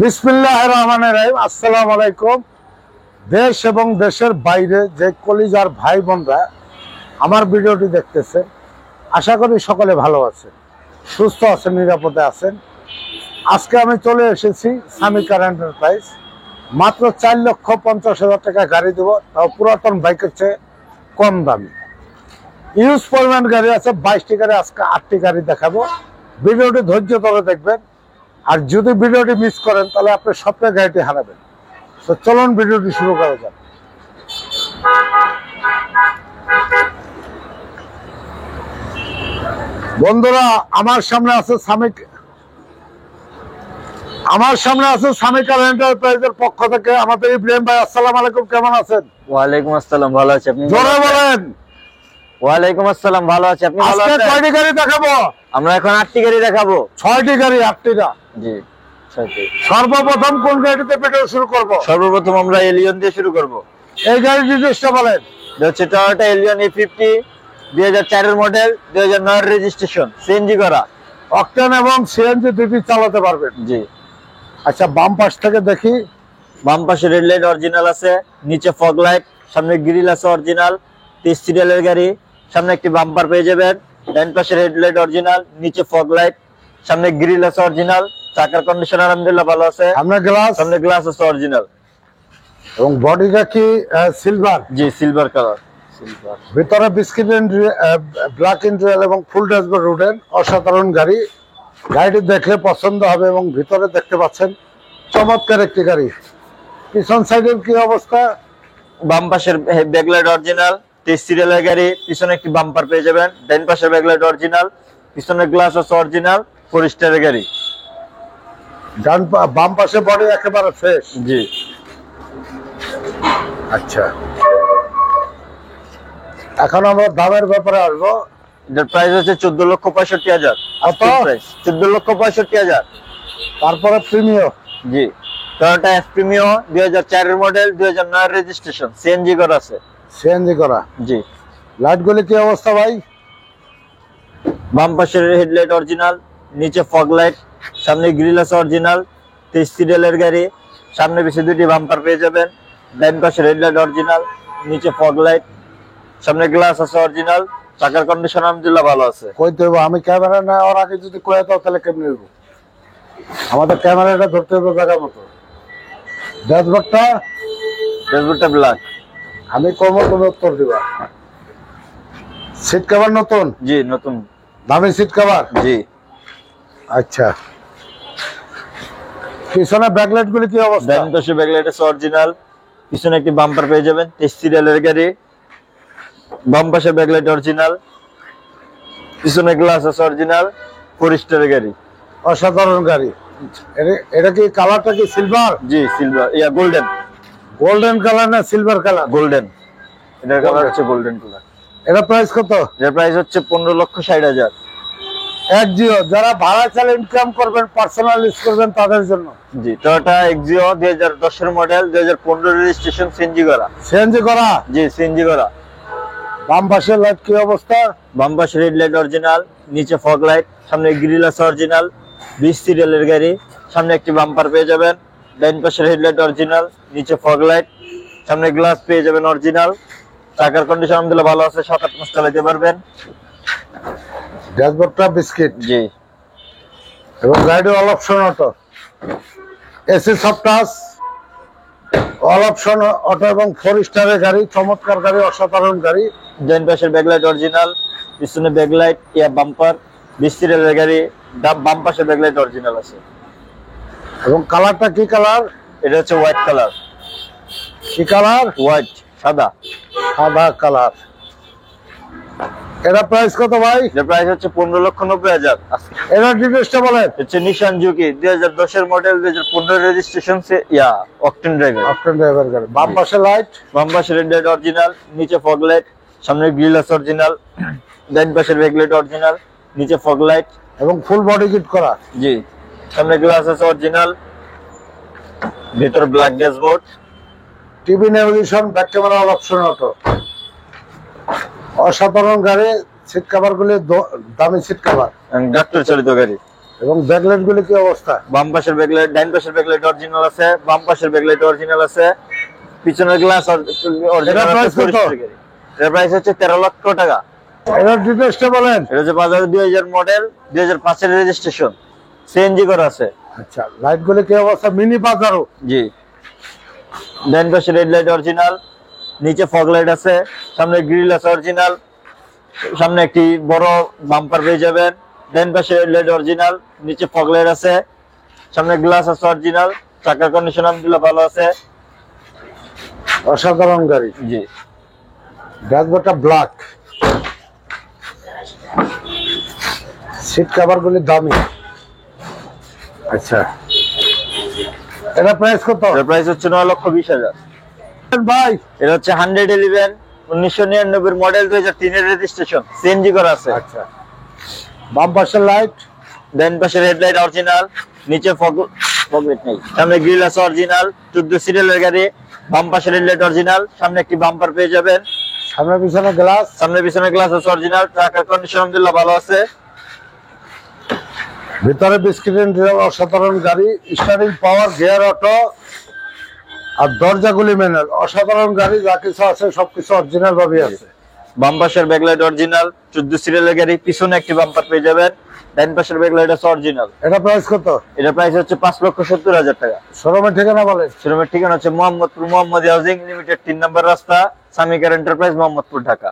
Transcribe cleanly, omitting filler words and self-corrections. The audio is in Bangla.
বিসমিল্লাহির রহমানির রহিম। আসসালামু আলাইকুম। দেশ এবং দেশের বাইরে যে কলিজার ভাই বোনরা আমার ভিডিওটি দেখতেছেন, আশা করি সকলে ভালো আছেন, সুস্থ আছেন, নিরাপদে আছেন। আজকে আমি চলে এসেছি সামি কার এন্টারপ্রাইজ। মাত্র 4,50,000 টাকা গাড়ি দেব, তাও পুরাতন বাইকের চেয়ে কম দামি। ইউজ পরিমাণ গাড়ি আছে, 22টি গাড়ি, আজকে 8টি গাড়ি দেখাবো। ভিডিওটি ধৈর্য ধরে দেখবেন, আর যদি ভিডিওটি মিস করেন তাহলে আপনি স্বপ্নের গাড়িটি হারাবেন। তো চলুন ভিডিওটি শুরু করা যাক। বন্ধুরা, আমার সামনে আছে সামি কার এন্টারপ্রাইজের পক্ষ থেকে আমাদের ইব্রাহিম ভাই। আসসালামু আলাইকুম, কেমন আছেন? ওয়ালাইকুম আসসালাম, ভালো আছি। আপনি জোরে বলেন। ওয়ালাইকুম আসসালাম, ভালো আছি। আপনি ভালো আজকে আছেন? কয়টি গাড়ি দেখাবো? আমরা এখন 8টি গাড়ি দেখাবো। 6টি গাড়ি, 8টি না। জি, 6টি। সর্বপ্রথম কোন গাড়িতে ভিডিও শুরু করব? সর্বপ্রথম আমরা এলিয়ন দিয়ে শুরু করব। এই গাড়ির ডিটেইলসটা বলেন। এটা হচ্ছে টয়োটা এলিয়ন E50, 2004 এর মডেল, 2009 এর রেজিস্ট্রেশন, সিএনজি করা। অকটেন এবং সিএনজি দুটি চালাতে পারবেন। জি। আচ্ছা, বাম পাশ থেকে দেখি। বাম পাশে রেড লাইট অরিজিনাল আছে, নিচে ফগ লাইট, সামনে গ্রিল আছে অরিজিনাল, 23 সিরিয়ালের গাড়ি। সামনে একটি বাম্পার পেয়ে যাবেন। ডান পাশে রেড লাইট অরিজিনাল, নিচে ফগ লাইট, সামনে গ্রিল আছে অরিজিনাল। চাকার কন্ডিশন আলহামদুলিল্লাহ ভালো আছে। সামনে গ্লাস আছে অরিজিনাল। এবং বডিটা কি সিলভার? জি, সিলভার কালার। সিলভার। ভিতরে বিস্কিট ব্ল্যাক ইন্টেরিয়র এবং ফুল ড্যাশবোর্ড রুডেন। অসাধারণ গাড়ি। গাড়িটি দেখলে পছন্দ হবে। এবং ভিতরে দেখতে পাচ্ছেন চমৎকার একটি গাড়ি। পিছন সাইডের কি অবস্থা? বাম পাশের ব্যাকলাইট অরিজিনাল, 23 সিরিয়ালের গাড়ি। পিছনে একটি বাম্পার পেয়ে যাবেন। ডান পাশের ব্যাকলাইট অরিজিনাল, পিছনে গ্লাস আছে অরিজিনাল, 4 স্টারের গাড়ি। বাম পাশে বডি একেবারে ফ্রেশ। জি। আচ্ছা, এখন আমরা দামের ব্যাপারে আসবো। এটার প্রাইস হচ্ছে 14,65,000। প্রাইস 14,65,000। তারপরে প্রিমিয়াম। জি। টয়োটা এস প্রিমিয়াম, 2004 এর মডেল, 2009 এর রেজিস্ট্রেশন, সিএনজি করা আছে। সিএনজি করা। জি। লাইটগুলি কি অবস্থা ভাই? বাম পাশের হেডলাইট অরিজিনাল, নিচে ফগ লাইট, সামনে গ্রিল আছে অরিজিনাল, 23 সিরিয়ালের গাড়ি। সামনে পিছে দুটি বাম্পার পেয়ে যাবেন। ডান পাশের হেডলাইট অরিজিনাল, নিচে ফগ লাইট, সামনে গ্লাস আছে অরিজিনাল। চাকার কন্ডিশন আলহামদুলিল্লাহ ভালো আছে। কইতে হবে আমি ক্যামেরা নেওয়ার আগে যদি কয়ে দাও তাহলে কেমনি হইব? আমাদের ক্যামেরাটা ধরতে হবে জায়গা মতো। ড্যাশবোর্ডটা ব্ল্যাক। আমি কর্ম, তুমি উত্তর দিবা। সিট কভার নতুন? জি, নতুন। দামি সিট কভার? জি। আচ্ছা, পিছনে ব্যাকলাইট গুলি কি অবস্থা? ডান পাশে ব্যাকলাইট আছে অরিজিনাল, পিছনে একটি বাম্পার পেয়ে যাবেন, 23 সিরিয়ালের গাড়ি। বাম পাশে ব্যাকলাইট অরিজিনাল, পিছনে গ্লাস আছে অরিজিনাল, 4 স্টারের গাড়ি। অসাধারণ গাড়ি। এটা কি কালারটা কি সিলভার? জি, সিলভার, গোল্ডেন। গোল্ডেন কালার না সিলভার কালার? গোল্ডেন। এটার কালার হচ্ছে গোল্ডেন কালার। এটা প্রাইস কত? এর প্রাইস হচ্ছে 15,60,000। এক্সিও, যারা ভাড়া চালে ইনকাম করবেন, পার্সোনাল ইউজ করবেন তাদের জন্য। জি, টয়োটা এক্সিও, 2010 এর মডেল, 2015 রেজিস্ট্রেশন, সিএনজি করা। সিএনজি করা? জি, সিএনজি করা। বাম পাশের লাইট কি অবস্থা? বাম পাশে রেড লাইট অরিজিনাল, নিচে ফগ লাইট, সামনে গ্রিল আছে অরিজিনাল, 20 সিরিয়ালের গাড়ি। সামনে একটি বাম্পার পেয়ে যাবেন। ডান পাশের হেডলাইট অরিজিনাল, নিচে ফগ লাইট, সামনে গ্লাস পেয়ে যাবেন অরিজিনাল। চাকার কন্ডিশন আলহামদুলিল্লাহ ভালো আছে, 7-8 মাস চালাতে পারবেন। ড্যাশবোর্ডটা বিস্কিট। জি। এবং গাড়ি all option auto, AC soft touch, all option auto এবং 4 স্টারের গাড়ি। চমৎকার গাড়ি, অসাধারণ গাড়ি। ডান পাশের ব্যাকলাইট অরিজিনাল, পিছনে ব্যাকলাইট, বাম্পার, 20 সিরিয়ালের গাড়ি। বাম পাশে ব্যাকলাইট অরিজিনাল আছে। এবং কালারটা কি কালার? এটা হচ্ছে হোয়াইট কালার। কি কালার? হোয়াইট, সাদা। সাদা কালার। এটা প্রাইস কত ভাই? এর প্রাইস হচ্ছে 15,90,000। এটা ডিটেইলসটা বলেন। হচ্ছে নিশান জুকি, 2010 এর model, 2015 registration, octane driver. Octane driver গাড়ি। বাম পাশে লাইট? বাম পাশে রেড লাইট অরিজিনাল, নিচে ফগ লাইট, সামনে গ্রিল আছে অরিজিনাল। ডান পাশের ব্যাকলাইট অরিজিনাল, নিচে ফগ লাইট এবং ফুল বডি কিট করা। জি। সামনে গ্লাস আছে অরিজিনাল, ভিতর black dashboard. TV navigation, back camera, all option auto. অসাধারণ গাড়ি। সিট কভার গুলি দামি সিট কভার। ডাক্তার চালিত গাড়ি। এবং ব্যাকলাইট গুলি কি অবস্থা? বাম পাশের ব্যাকলাইট, ডান পাশের ব্যাকলাইট অরিজিনাল আছে, বাম পাশের ব্যাকলাইট অরিজিনাল আছে, পিছনের গ্লাস অরিজিনাল আছে। প্রাইস কত? এর প্রাইস হচ্ছে 13 লক্ষ টাকা। এটার ডিটেইলসটা বলেন। এটা হচ্ছে বাজাজ 2000 মডেল, 2005 এর রেজিস্ট্রেশন, সিএনজি করা আছে। আচ্ছা, লাইট গুলি কি অবস্থা? মিনি বাজারও। জি, ডান পাশে রেড লাইট অরিজিনাল, নিচে ফগ লাইট আছে, সামনে গ্রিল আছে অরিজিনাল, সামনে একটি বড় বাম্পার পেয়ে যাবেন। ডান পাশে রেড লাইট অরিজিনাল, নিচে ফগ লাইট আছে, সামনে গ্লাস আছে অরিজিনাল, চাকার কন্ডিশন আলহামদুলিল্লাহ ভালো আছে। অসাধারণ গাড়ি। জি, ড্যাশবোর্ডটা ব্ল্যাক, সিট কভার গুলি দামি। আচ্ছা, এটা প্রাইস কত? এর প্রাইস হচ্ছে 9,20,000। ভাই এটা হচ্ছে 111 1999 মডেল, 2003 এর রেজিস্ট্রেশন, সিএনজি করা আছে। আচ্ছা, বাম পাশের লাইট, ডান পাশে রেড লাইট অরিজিনাল, নিচে ফগ লাইট নেই, সামনে গ্রিল আছে অরিজিনাল, 14 সিরিয়ালের গাড়ি। বাম পাশে রেড লাইট অরিজিনাল, সামনে একটি বাম্পার পেয়ে যাবেন, সামনে পিছনে গ্লাস, সামনে পিছনে গ্লাস আছে অরিজিনাল, চাকার কন্ডিশন আলহামদুলিল্লাহ ভালো আছে। ভিতরে বিস্কিট অসাধারণ গাড়ি, স্টারিং পাওয়ার, গিয়ার অটো আর দরজাগুলি ম্যানুয়াল। অসাধারণ গাড়ি, যা কিছু আছে সবকিছু অরিজিনাল ভাবে আছে। বাম পাশের ব্যাকলাইট অরিজিনাল, 14 সিরিয়ালের গাড়ি, পিছনে একটি বাম্পার পেয়ে যাবেন। ডান পাশের ব্যাকলাইট আছে অরিজিনাল। এটা প্রাইস কত? এটা প্রাইস হচ্ছে 5,70,000 টাকা। শোরুমের ঠিকানা বলেন। শোরুমের ঠিকানা হচ্ছে মোহাম্মদপুর, মোহাম্মদ হাউজিং লিমিটেড, 3 নম্বর রাস্তা, সামিকার এন্টারপ্রাইজ, মোহাম্মদপুর, ঢাকা।